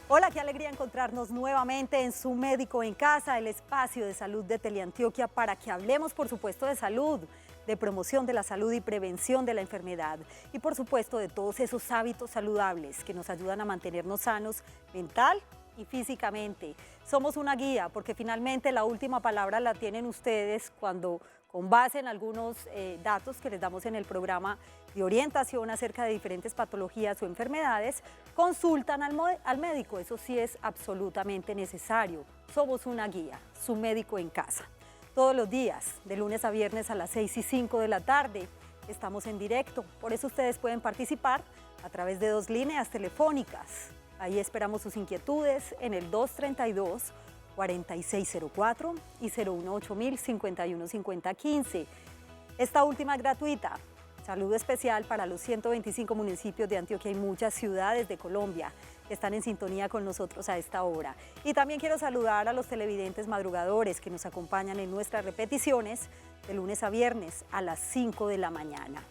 Hola, qué alegría encontrarnos nuevamente en Su Médico en Casa, el espacio de salud de Teleantioquia, para que hablemos, por supuesto, de salud, de promoción de la salud y prevención de la enfermedad. Y, por supuesto, de todos esos hábitos saludables que nos ayudan a mantenernos sanos mental y físicamente. Somos una guía, porque finalmente la última palabra la tienen ustedes cuando, con base en algunos datos que les damos en el programa de orientación acerca de diferentes patologías o enfermedades, consultan al médico. Eso sí es absolutamente necesario. Somos una guía, Su Médico en Casa. Todos los días, de lunes a viernes a las 6:05 de la tarde, estamos en directo. Por eso ustedes pueden participar a través de 2 líneas telefónicas. Ahí esperamos sus inquietudes en el 232-4604 y 018-051-5015. Esta última es gratuita. Saludo especial para los 125 municipios de Antioquia y muchas ciudades de Colombia que están en sintonía con nosotros a esta hora. Y también quiero saludar a los televidentes madrugadores que nos acompañan en nuestras repeticiones de lunes a viernes a las 5 de la mañana.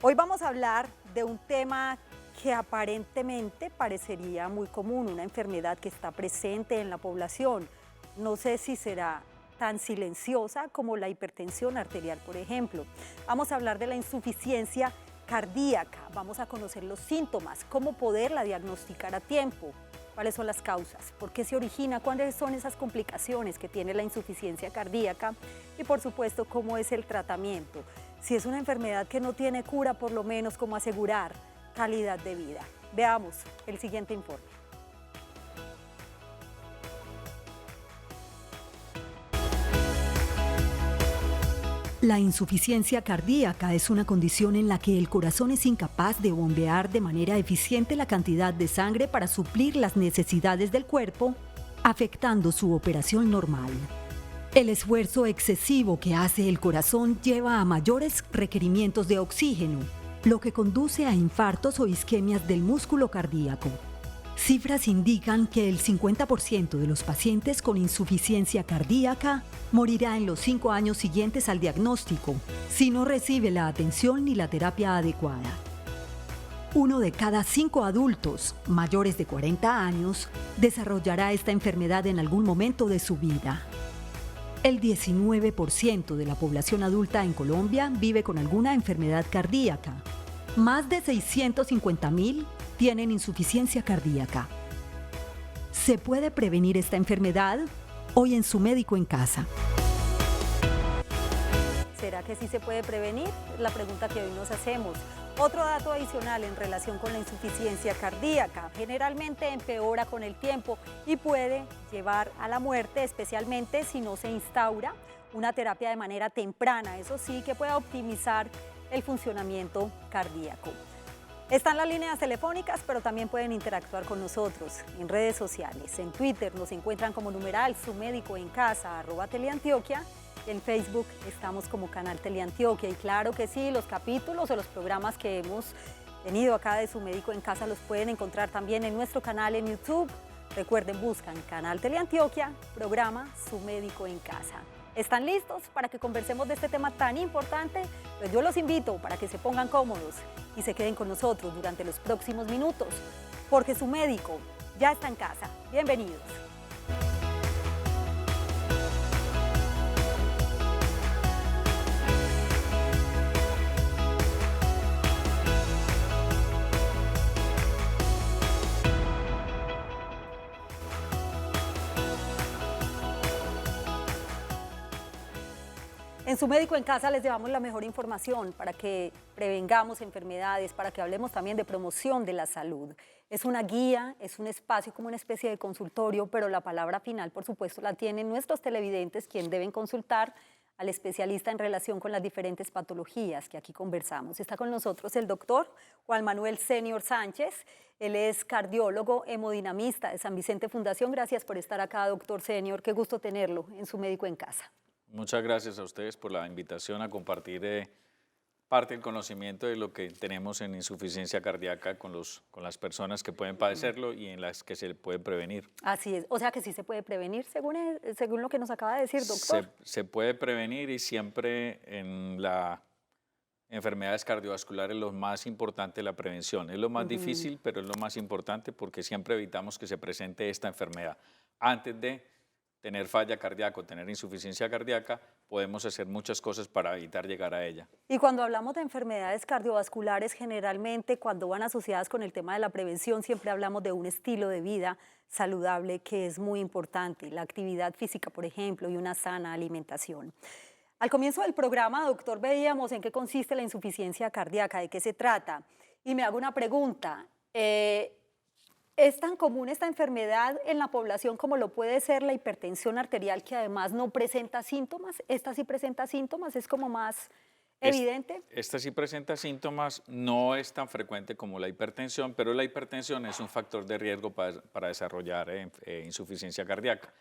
Hoy vamos a hablar de un tema que aparentemente parecería muy común, una enfermedad que está presente en la población. No sé si será tan silenciosa como la hipertensión arterial, por ejemplo. Vamos a hablar de la insuficiencia cardíaca, vamos a conocer los síntomas, cómo poderla diagnosticar a tiempo, cuáles son las causas, por qué se origina, cuáles son esas complicaciones que tiene la insuficiencia cardíaca y, por supuesto, cómo es el tratamiento. Si es una enfermedad que no tiene cura, por lo menos cómo asegurar calidad de vida. Veamos el siguiente informe. La insuficiencia cardíaca es una condición en la que el corazón es incapaz de bombear de manera eficiente la cantidad de sangre para suplir las necesidades del cuerpo, afectando su operación normal. El esfuerzo excesivo que hace el corazón lleva a mayores requerimientos de oxígeno, lo que conduce a infartos o isquemias del músculo cardíaco. Cifras indican que el 50% de los pacientes con insuficiencia cardíaca morirá en los 5 años siguientes al diagnóstico si no recibe la atención ni la terapia adecuada. 1 de cada 5 adultos mayores de 40 años desarrollará esta enfermedad en algún momento de su vida. El 19% de la población adulta en Colombia vive con alguna enfermedad cardíaca. Más de 650.000 tienen insuficiencia cardíaca. ¿Se puede prevenir esta enfermedad? Hoy en Su Médico en Casa. ¿Será que sí se puede prevenir? Es la pregunta que hoy nos hacemos. Otro dato adicional en relación con la insuficiencia cardíaca: generalmente empeora con el tiempo y puede llevar a la muerte, especialmente si no se instaura una terapia de manera temprana, eso sí, que pueda optimizar el funcionamiento cardíaco. Están las líneas telefónicas, pero también pueden interactuar con nosotros en redes sociales. En Twitter nos encuentran como numeral Su Médico en Casa, @Teleantioquia. En Facebook estamos como Canal Teleantioquia. Y claro que sí, los capítulos o los programas que hemos tenido acá de Su Médico en Casa los pueden encontrar también en nuestro canal en YouTube. Recuerden, buscan Canal Teleantioquia, programa Su Médico en Casa. ¿Están listos para que conversemos de este tema tan importante? Pues yo los invito para que se pongan cómodos y se queden con nosotros durante los próximos minutos, porque su médico ya está en casa. Bienvenidos. En Su Médico en Casa les llevamos la mejor información para que prevengamos enfermedades, para que hablemos también de promoción de la salud. Es una guía, es un espacio como una especie de consultorio, pero la palabra final, por supuesto, la tienen nuestros televidentes, quien deben consultar al especialista en relación con las diferentes patologías que aquí conversamos. Está con nosotros el doctor Juan Manuel Senior Sánchez. Él es cardiólogo, hemodinamista de San Vicente Fundación. Gracias por estar acá, doctor Senior. Qué gusto tenerlo en Su Médico en Casa. Muchas gracias a ustedes por la invitación a compartir parte del conocimiento de lo que tenemos en insuficiencia cardíaca con las personas que pueden padecerlo y en las que se puede prevenir. Así es, o sea que sí se puede prevenir, según lo que nos acaba de decir, doctor. Se puede prevenir y siempre en la enfermedades cardiovasculares, lo más importante es la prevención. Es lo más difícil, pero es lo más importante porque siempre evitamos que se presente esta enfermedad. Antes de tener falla cardíaca o tener insuficiencia cardíaca, podemos hacer muchas cosas para evitar llegar a ella. Y cuando hablamos de enfermedades cardiovasculares, generalmente cuando van asociadas con el tema de la prevención, siempre hablamos de un estilo de vida saludable que es muy importante, la actividad física, por ejemplo, y una sana alimentación. Al comienzo del programa, doctor, veíamos en qué consiste la insuficiencia cardíaca, de qué se trata. Y me hago una pregunta. ¿Es tan común esta enfermedad en la población como lo puede ser la hipertensión arterial, que además no presenta síntomas? ¿Esta sí presenta síntomas? ¿Es como más evidente? Esta sí presenta síntomas, no es tan frecuente como la hipertensión, pero la hipertensión es un factor de riesgo para desarrollar insuficiencia cardíaca.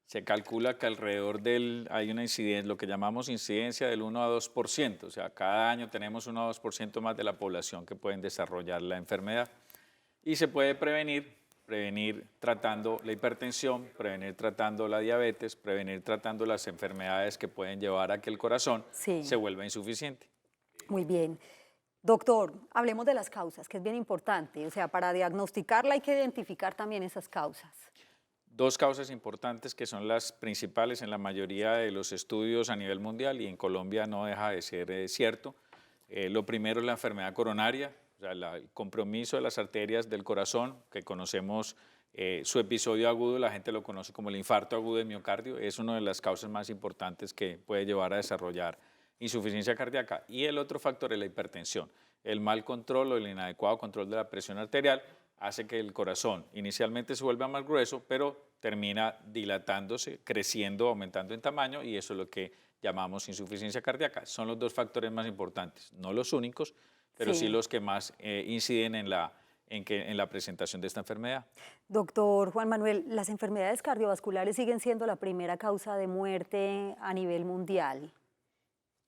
Se calcula que alrededor hay una incidencia, lo que llamamos incidencia del 1 a 2%, o sea, cada año tenemos 1 a 2% más de la población que pueden desarrollar la enfermedad. Y se puede prevenir tratando la hipertensión, prevenir tratando la diabetes, prevenir tratando las enfermedades que pueden llevar a que el corazón se vuelva insuficiente. Muy bien. Doctor, hablemos de las causas, que es bien importante. O sea, para diagnosticarla hay que identificar también esas causas. Dos causas importantes que son las principales en la mayoría de los estudios a nivel mundial y en Colombia no deja de ser cierto. Lo primero es la enfermedad coronaria, o sea, el compromiso de las arterias del corazón, que conocemos su episodio agudo, la gente lo conoce como el infarto agudo de miocardio, es una de las causas más importantes que puede llevar a desarrollar insuficiencia cardíaca. Y el otro factor es la hipertensión. El mal control o el inadecuado control de la presión arterial hace que el corazón inicialmente se vuelva más grueso, pero termina dilatándose, creciendo, aumentando en tamaño, y eso es lo que llamamos insuficiencia cardíaca. Son los dos factores más importantes, no los únicos, pero sí los que más inciden en la presentación de esta enfermedad. Doctor Juan Manuel, las enfermedades cardiovasculares siguen siendo la primera causa de muerte a nivel mundial.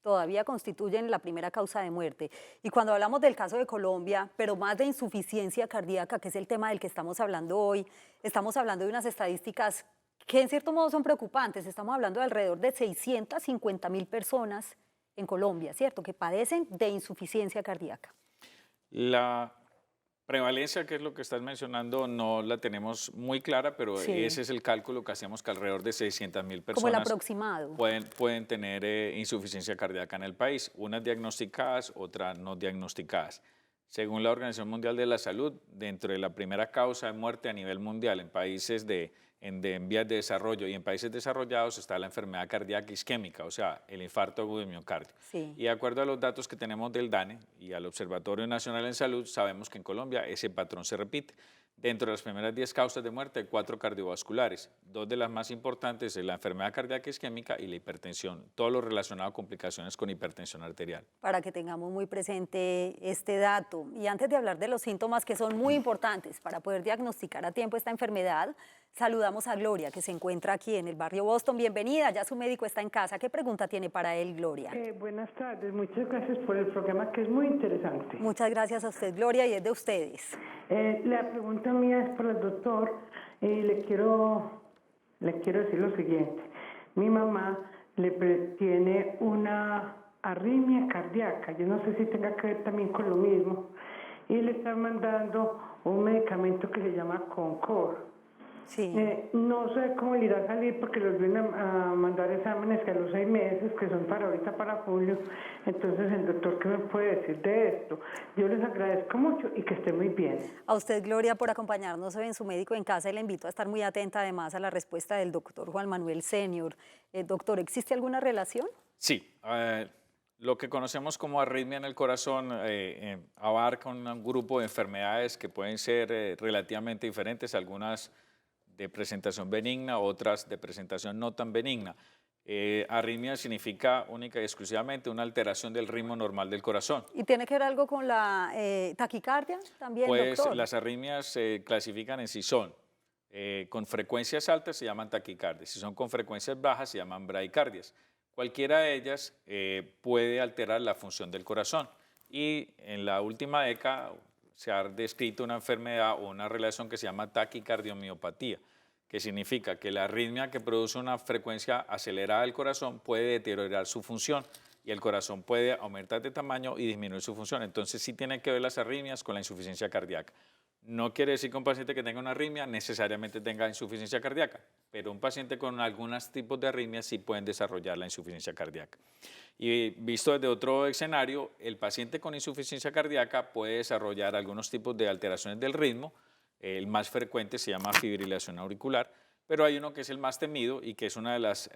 Todavía constituyen la primera causa de muerte. Y cuando hablamos del caso de Colombia, pero más de insuficiencia cardíaca, que es el tema del que estamos hablando hoy, estamos hablando de unas estadísticas que en cierto modo son preocupantes. Estamos hablando de alrededor de 650.000 personas en Colombia, ¿cierto?, que padecen de insuficiencia cardíaca. La prevalencia, que es lo que estás mencionando, no la tenemos muy clara, pero ese es el cálculo que hacemos, que alrededor de 600.000 personas como el aproximado pueden tener insuficiencia cardíaca en el país, unas diagnosticadas, otras no diagnosticadas. Según la Organización Mundial de la Salud, dentro de la primera causa de muerte a nivel mundial en países en vías de desarrollo y en países desarrollados está la enfermedad cardíaca isquémica, o sea, el infarto agudo de miocardio. Y de acuerdo a los datos que tenemos del DANE y al Observatorio Nacional en Salud, sabemos que en Colombia ese patrón se repite. Dentro de las primeras 10 causas de muerte hay 4 cardiovasculares. 2 de las más importantes es la enfermedad cardíaca isquémica y la hipertensión, todo lo relacionado a complicaciones con hipertensión arterial. Para que tengamos muy presente este dato. Y antes de hablar de los síntomas, que son muy importantes para poder diagnosticar a tiempo esta enfermedad, saludamos a Gloria, que se encuentra aquí en el barrio Boston. Bienvenida, ya su médico está en casa. ¿Qué pregunta tiene para él, Gloria? Buenas tardes, muchas gracias por el programa, que es muy interesante. Muchas gracias a usted, Gloria, y es de ustedes. La pregunta mía es para el doctor, y le quiero decir lo siguiente. Mi mamá tiene una arritmia cardíaca, yo no sé si tenga que ver también con lo mismo, y le están mandando un medicamento que se llama Concor. No sé cómo le irá a salir porque los vienen a mandar exámenes que a los 6 meses, que son para ahorita, para julio. Entonces, el doctor, ¿qué me puede decir de esto? Yo les agradezco mucho y que esté muy bien. A usted, Gloria, por acompañarnos en su médico en casa, y le invito a estar muy atenta además a la respuesta del doctor Juan Manuel Senior. Doctor, ¿existe alguna relación? Sí. Lo que conocemos como arritmia en el corazón abarca un grupo de enfermedades que pueden ser relativamente diferentes, algunas de presentación benigna, otras de presentación no tan benigna. Arritmia significa única y exclusivamente una alteración del ritmo normal del corazón. ¿Y tiene que ver algo con la taquicardia también, pues, doctor? Las arritmias se clasifican en si son con frecuencias altas, se llaman taquicardias. Si son con frecuencias bajas, se llaman bradicardias. Cualquiera de ellas puede alterar la función del corazón. Y en la última década se ha descrito una enfermedad o una relación que se llama taquicardiomiopatía, que significa que la arritmia que produce una frecuencia acelerada del corazón puede deteriorar su función y y el corazón puede aumentar de tamaño y disminuir su función. Entonces sí tiene que ver las arritmias con la insuficiencia cardíaca. No quiere decir que un paciente que tenga una arritmia necesariamente tenga insuficiencia cardíaca, pero un paciente con algunos tipos de arritmias sí pueden desarrollar la insuficiencia cardíaca. Y visto desde otro escenario, el paciente con insuficiencia cardíaca puede desarrollar algunos tipos de alteraciones del ritmo. El más frecuente se llama fibrilación auricular, pero hay uno que es el más temido y que es una de las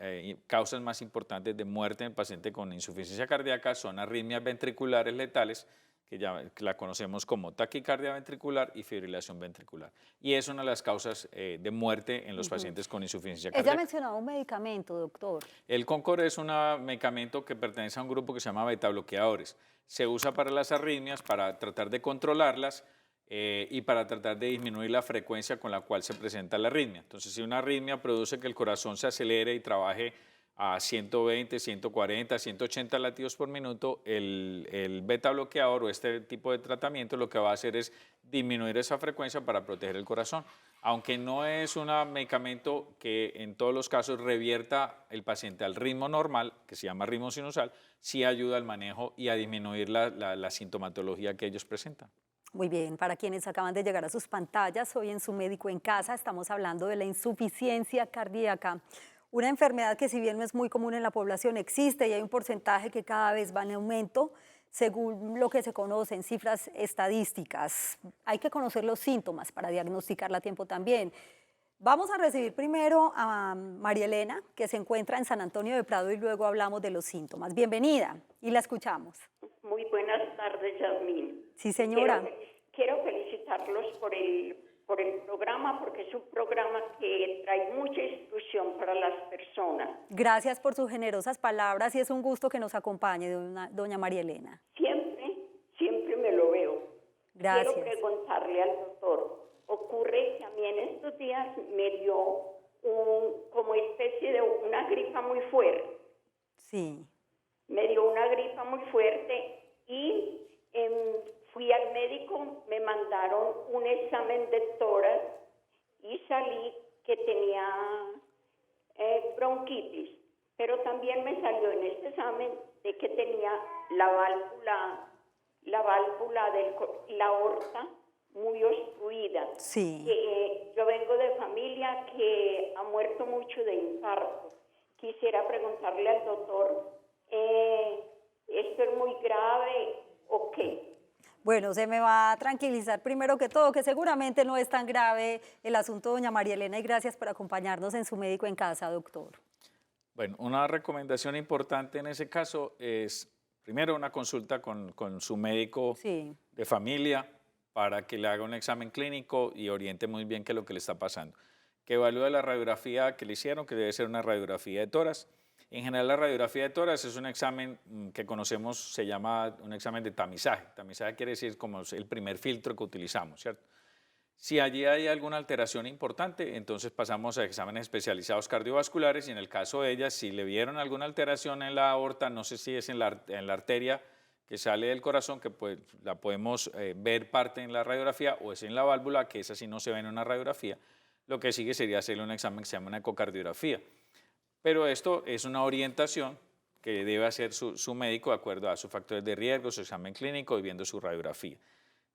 causas más importantes de muerte en el paciente con insuficiencia cardíaca, son arritmias ventriculares letales, que ya la conocemos como taquicardia ventricular y fibrilación ventricular. Y es una de las causas de muerte en los pacientes con insuficiencia cardíaca. Ella mencionaba un medicamento, doctor. El Concor es un medicamento que pertenece a un grupo que se llama betabloqueadores. Se usa para las arritmias, para tratar de controlarlas y para tratar de disminuir la frecuencia con la cual se presenta la arritmia. Entonces, si una arritmia produce que el corazón se acelere y trabaje a 120, 140, 180 latidos por minuto, el beta bloqueador o este tipo de tratamiento lo que va a hacer es disminuir esa frecuencia para proteger el corazón. Aunque no es un medicamento que en todos los casos revierta el paciente al ritmo normal, que se llama ritmo sinusal, sí ayuda al manejo y a disminuir la sintomatología que ellos presentan. Muy bien, para quienes acaban de llegar a sus pantallas, hoy en Su Médico en Casa estamos hablando de la insuficiencia cardíaca. Una enfermedad que si bien no es muy común en la población, existe y hay un porcentaje que cada vez va en aumento según lo que se conoce en cifras estadísticas. Hay que conocer los síntomas para diagnosticarla a tiempo también. Vamos a recibir primero a María Elena, que se encuentra en San Antonio de Prado, y luego hablamos de los síntomas. Bienvenida y la escuchamos. Muy buenas tardes, Yasmín. Sí, señora. Quiero felicitarlos por el programa, porque es un programa que trae mucha instrucción para las personas. Gracias por sus generosas palabras y es un gusto que nos acompañe, doña María Elena. Siempre me lo veo. Gracias. Quiero preguntarle al doctor, ocurre que a mí en estos días me dio como especie de una gripa muy fuerte. Sí. Me dio una gripa muy fuerte y fui al médico, me mandaron un examen de tórax y salí que tenía bronquitis, pero también me salió en este examen de que tenía la válvula de la aorta muy obstruida. Sí. Yo vengo de familia que ha muerto mucho de infarto. Quisiera preguntarle al doctor, ¿esto es muy grave o qué? Bueno, se me va a tranquilizar primero que todo, que seguramente no es tan grave el asunto, doña María Elena, y gracias por acompañarnos en Su Médico en Casa, doctor. Bueno, una recomendación importante en ese caso es, primero, una consulta con su médico de familia para que le haga un examen clínico y oriente muy bien qué es lo que le está pasando. Que evalúe la radiografía que le hicieron, que debe ser una radiografía de tórax. En general, la radiografía de tórax es un examen que conocemos, se llama un examen de tamizaje. Tamizaje quiere decir como el primer filtro que utilizamos, ¿cierto? Si allí hay alguna alteración importante, entonces pasamos a exámenes especializados cardiovasculares y en el caso de ella, si le vieron alguna alteración en la aorta, no sé si es en la arteria que sale del corazón, que pues, la podemos ver parte en la radiografía, o es en la válvula, que esa sí no se ve en una radiografía, lo que sigue sería hacerle un examen que se llama una ecocardiografía. Pero esto es una orientación que debe hacer su médico de acuerdo a sus factores de riesgo, su examen clínico y viendo su radiografía.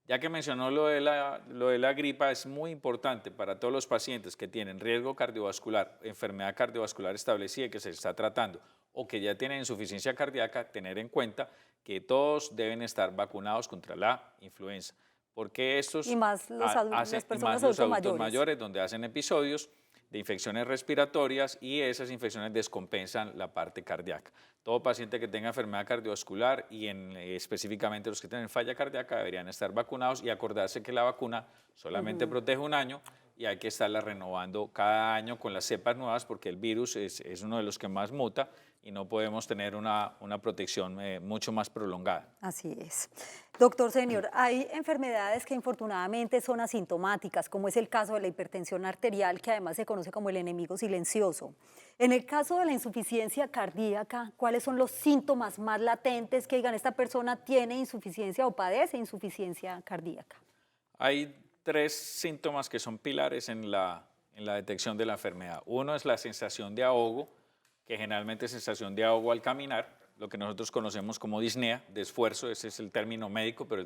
Ya que mencionó lo de la gripa, es muy importante para todos los pacientes que tienen riesgo cardiovascular, enfermedad cardiovascular establecida y que se está tratando, o que ya tienen insuficiencia cardíaca, tener en cuenta que todos deben estar vacunados contra la influenza. Porque estos y más las personas adultos mayores, donde hacen episodios de infecciones respiratorias y esas infecciones descompensan la parte cardíaca. Todo paciente que tenga enfermedad cardiovascular y específicamente los que tienen falla cardíaca deberían estar vacunados y acordarse que la vacuna solamente protege un año y hay que estarla renovando cada año con las cepas nuevas porque el virus es uno de los que más muta y no podemos tener una protección mucho más prolongada. Así es. Doctor Senior, hay enfermedades que infortunadamente son asintomáticas, como es el caso de la hipertensión arterial, que además se conoce como el enemigo silencioso. En el caso de la insuficiencia cardíaca, ¿cuáles son los síntomas más latentes que digan esta persona tiene insuficiencia o padece insuficiencia cardíaca? Hay 3 síntomas que son pilares en la detección de la enfermedad. Uno es la sensación de ahogo, que generalmente es sensación de ahogo al caminar, lo que nosotros conocemos como disnea, de esfuerzo, ese es el término médico, pero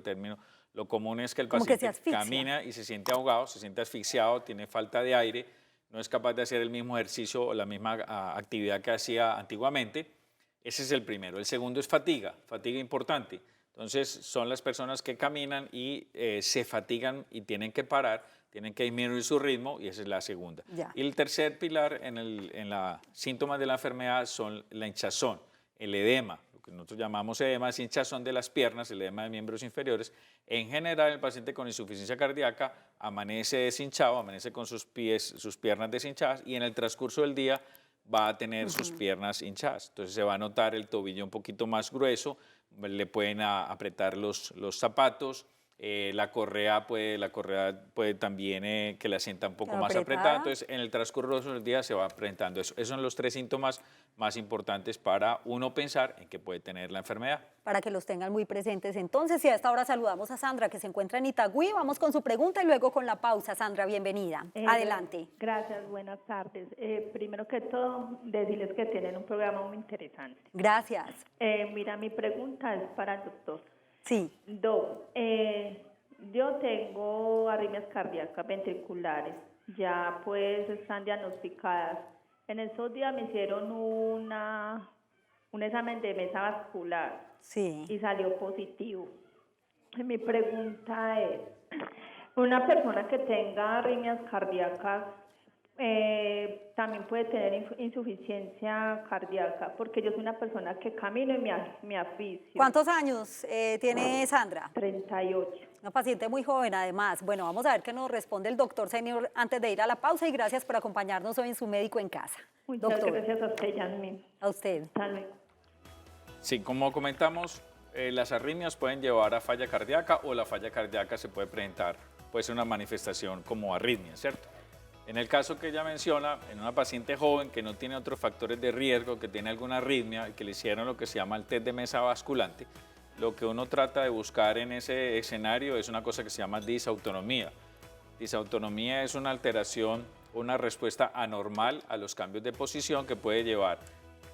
lo común es que el Como que se paciente asfixia. camina y se siente ahogado, se siente asfixiado, tiene falta de aire, no es capaz de hacer el mismo ejercicio o la misma actividad que hacía antiguamente. Ese es el primero. El segundo es fatiga importante. Entonces, son las personas que caminan y se fatigan y tienen que parar, tienen que disminuir su ritmo, y esa es la segunda. Ya. Y el tercer pilar en los síntomas de la enfermedad son la hinchazón, el edema, lo que nosotros llamamos edema, es hinchazón de las piernas, el edema de miembros inferiores. En general, el paciente con insuficiencia cardíaca amanece deshinchado, amanece con sus piernas deshinchadas, y en el transcurso del día va a tener sus piernas hinchadas. Entonces se va a notar el tobillo un poquito más grueso, le pueden apretar los zapatos, la correa puede también que la sienta un poco más apretada. Entonces en el transcurso del día se va presentando eso. Esos son los 3 síntomas más importantes para uno pensar en que puede tener la enfermedad. Para que los tengan muy presentes. Entonces, y a esta hora saludamos a Sandra, que se encuentra en Itagüí. Vamos con su pregunta y luego con la pausa. Sandra, bienvenida. Adelante. Gracias, buenas tardes. Primero que todo, decirles que tienen un programa muy interesante. Gracias. Mira, mi pregunta es para el doctor. Sí. Yo tengo arritmias cardíacas ventriculares, ya pues están diagnosticadas. En esos días me hicieron un examen de masa vascular. Sí. Y salió positivo. Mi pregunta es, una persona que tenga arritmias cardíacas también puede tener insuficiencia cardíaca, porque yo soy una persona que camino y me asfixio. ¿Cuántos años tiene Sandra? 38. Una paciente muy joven, además. Bueno, vamos a ver qué nos responde el doctor Senior antes de ir a la pausa, y gracias por acompañarnos hoy en Su Médico en Casa. Muchas doctor. Gracias a usted, Yasmin. A usted. Hasta luego. Sí, como comentamos, las arritmias pueden llevar a falla cardíaca, o la falla cardíaca se puede presentar, puede ser una manifestación como arritmia, ¿cierto? En el caso que ella menciona, en una paciente joven que no tiene otros factores de riesgo, que tiene alguna arritmia y que le hicieron lo que se llama el test de mesa basculante, lo que uno trata de buscar en ese escenario es una cosa que se llama disautonomía. Disautonomía es una alteración, una respuesta anormal a los cambios de posición que puede llevar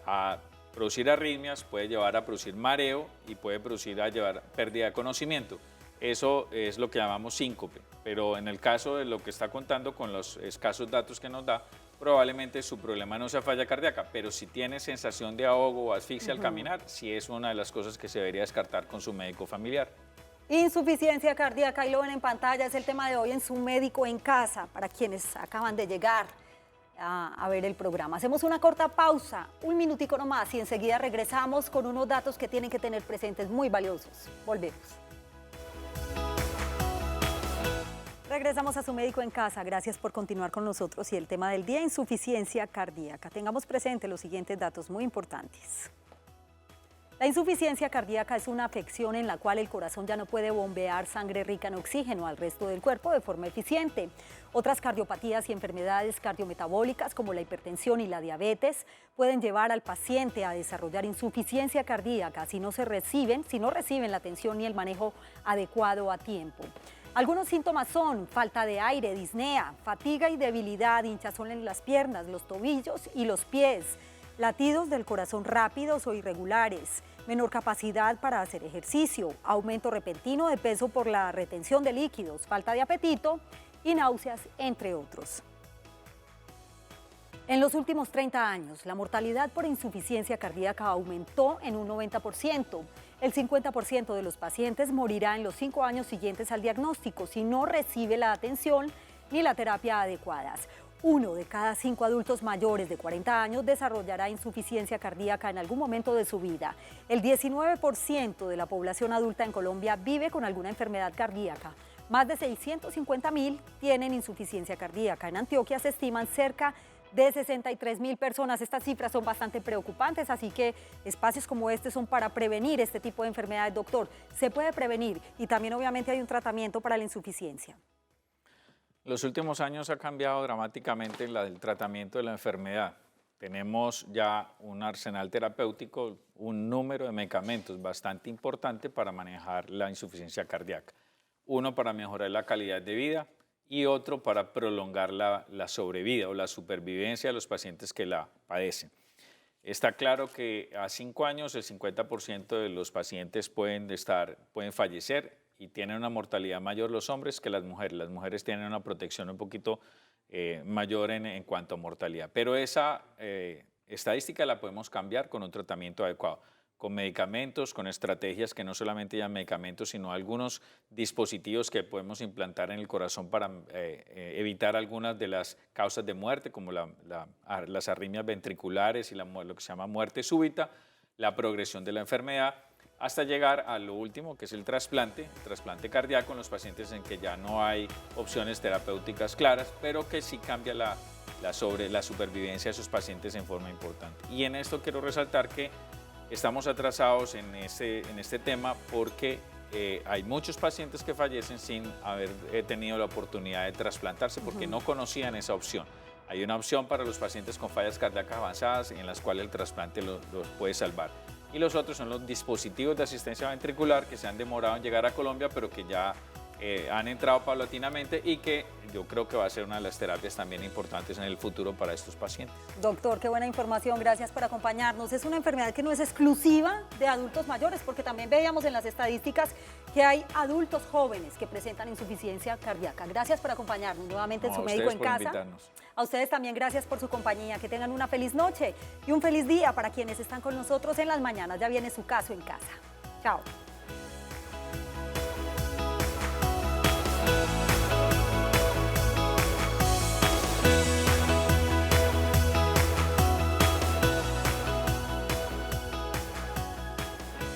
a producir arritmias, puede llevar a producir mareo y puede producir a llevar pérdida de conocimiento. Eso es lo que llamamos síncope, pero en el caso de lo que está contando con los escasos datos que nos da, probablemente su problema no sea falla cardíaca, pero si tiene sensación de ahogo o asfixia al caminar, sí es una de las cosas que se debería descartar con su médico familiar. Insuficiencia cardíaca, y lo ven en pantalla, es el tema de hoy en Su Médico en Casa, para quienes acaban de llegar a ver el programa. Hacemos una corta pausa, un minutico nomás, y enseguida regresamos con unos datos que tienen que tener presentes muy valiosos. Volvemos. Regresamos a Su Médico en Casa. Gracias por continuar con nosotros. Y el tema del día, insuficiencia cardíaca. Tengamos presente los siguientes datos muy importantes. La insuficiencia cardíaca es una afección en la cual el corazón ya no puede bombear sangre rica en oxígeno al resto del cuerpo de forma eficiente. Otras cardiopatías y enfermedades cardiometabólicas como la hipertensión y la diabetes pueden llevar al paciente a desarrollar insuficiencia cardíaca si no reciben la atención ni el manejo adecuado a tiempo. Algunos síntomas son falta de aire, disnea, fatiga y debilidad, hinchazón en las piernas, los tobillos y los pies, latidos del corazón rápidos o irregulares, menor capacidad para hacer ejercicio, aumento repentino de peso por la retención de líquidos, falta de apetito y náuseas, entre otros. En los últimos 30 años, la mortalidad por insuficiencia cardíaca aumentó en un 90%. El 50% de los pacientes morirá en los 5 años siguientes al diagnóstico si no recibe la atención ni la terapia adecuadas. 1 de cada 5 adultos mayores de 40 años desarrollará insuficiencia cardíaca en algún momento de su vida. El 19% de la población adulta en Colombia vive con alguna enfermedad cardíaca. Más de 650.000 tienen insuficiencia cardíaca. En Antioquia se estiman cerca de 63.000 personas. Estas cifras son bastante preocupantes, así que espacios como este son para prevenir este tipo de enfermedades, doctor. Se puede prevenir y también obviamente hay un tratamiento para la insuficiencia. Los últimos años ha cambiado dramáticamente el tratamiento de la enfermedad. Tenemos ya un arsenal terapéutico, un número de medicamentos bastante importante para manejar la insuficiencia cardíaca. Uno para mejorar la calidad de vida y otro para prolongar la sobrevida o la supervivencia de los pacientes que la padecen. Está claro que a 5 años el 50% de los pacientes pueden fallecer y tienen una mortalidad mayor los hombres que las mujeres. Las mujeres tienen una protección un poquito mayor en cuanto a mortalidad. Pero esa estadística la podemos cambiar con un tratamiento adecuado, con medicamentos, con estrategias que no solamente ya medicamentos, sino algunos dispositivos que podemos implantar en el corazón para evitar algunas de las causas de muerte, como las arritmias ventriculares y lo que se llama muerte súbita, la progresión de la enfermedad, hasta llegar a lo último, que es el trasplante cardíaco en los pacientes en que ya no hay opciones terapéuticas claras, pero que sí cambia la supervivencia de esos pacientes en forma importante. Y en esto quiero resaltar que estamos atrasados en este tema porque hay muchos pacientes que fallecen sin haber tenido la oportunidad de trasplantarse porque no conocían esa opción. Hay una opción para los pacientes con fallas cardíacas avanzadas en las cuales el trasplante los puede salvar. Y los otros son los dispositivos de asistencia ventricular que se han demorado en llegar a Colombia, pero que ya han entrado paulatinamente y que yo creo que va a ser una de las terapias también importantes en el futuro para estos pacientes. Doctor, qué buena información, gracias por acompañarnos. Es una enfermedad que no es exclusiva de adultos mayores, porque también veíamos en las estadísticas que hay adultos jóvenes que presentan insuficiencia cardíaca. Gracias por acompañarnos nuevamente en Su Médico en Casa. Invitarnos. A ustedes también gracias por su compañía, que tengan una feliz noche y un feliz día para quienes están con nosotros en las mañanas. Ya viene Su Caso en Casa. Chao.